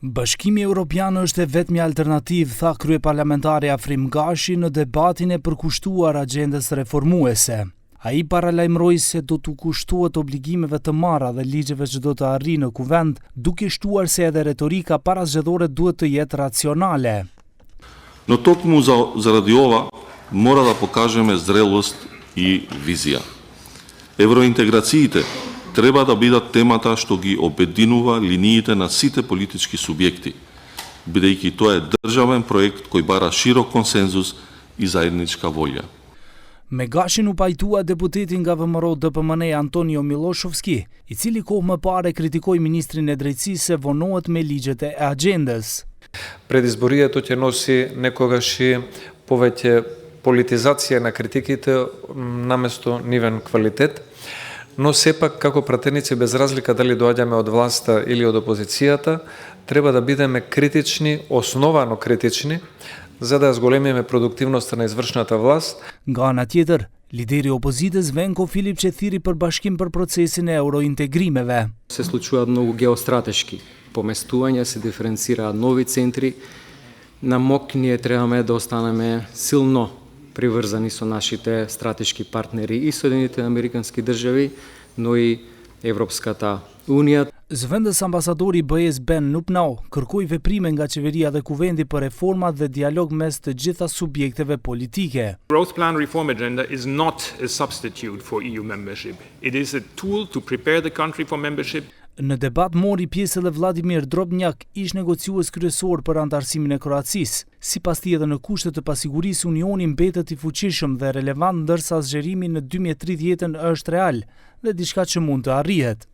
Bashkimi Evropian është e vetmja alternativë, tha kryeparlamentari Afrim Gashi në debatin e përkushtuar agjendës reformuese. Ai paralajmëroi se do t'u kushtohet obligimeve të marra dhe ligjeve që do të arrijë në kuvend, duke shtuar se edhe retorika parazgjedhore duhet të jetë racionale. Në tokë mu zaradi ova, mora da pokažeme zrelost i vizija. Евроинтеграциите treba da bidat temata što gi obedinува линиите на сите политички субјекти, бидејќи тоа е државен проект кој бара широк консензус и заедничка волја. Me Gashin u pajtua deputeti nga VMRO DPMN Antonio Miloshovski, i cili kohë më parë kritikoi ministrin e drejtësisë se vonohet me ligjet e agjendës. Предизборието ќе носи некогаш и повеќе политизација на критиките наместо нивен квалитет, но сепак како пратеници без разлика дали доаѓаме од власта или од опозицијата, треба да бидеме критични, основано критични, за да зголемиме продуктивноста на извршната власт. Nga ana tjetër, lideri i opozitës Venko Filipçe thiri për bashkim për procesin e eurointegrimeve. Se случуваат многу геостратешки поместувања, се диференцираат нови центри. На МОК ние требаме да останеме силно приврзани со нашите стратешки партнери и Соединетите Американски држави, но и Европската Унија. Zëvendës ambasadori i BE-s Ben Nupnau kërkoi veprime nga qeveria dhe kuvendi për reforma dhe dialog mes të gjitha subjekteve politike. Growth Plan Reform Agenda is not a substitute for EU membership. It is a tool to prepare the country for membership. Në debat mori pjesë edhe Vladimir Drobnjak, ish negociues kryesor për antarësimin e Kroacisë. Sipas tij edhe në kushtet të pasigurisë Unioni mbetet i fuqishëm dhe relevant, ndërsa zgjerimi në 2030 është real dhe diçka që mund të arrihet.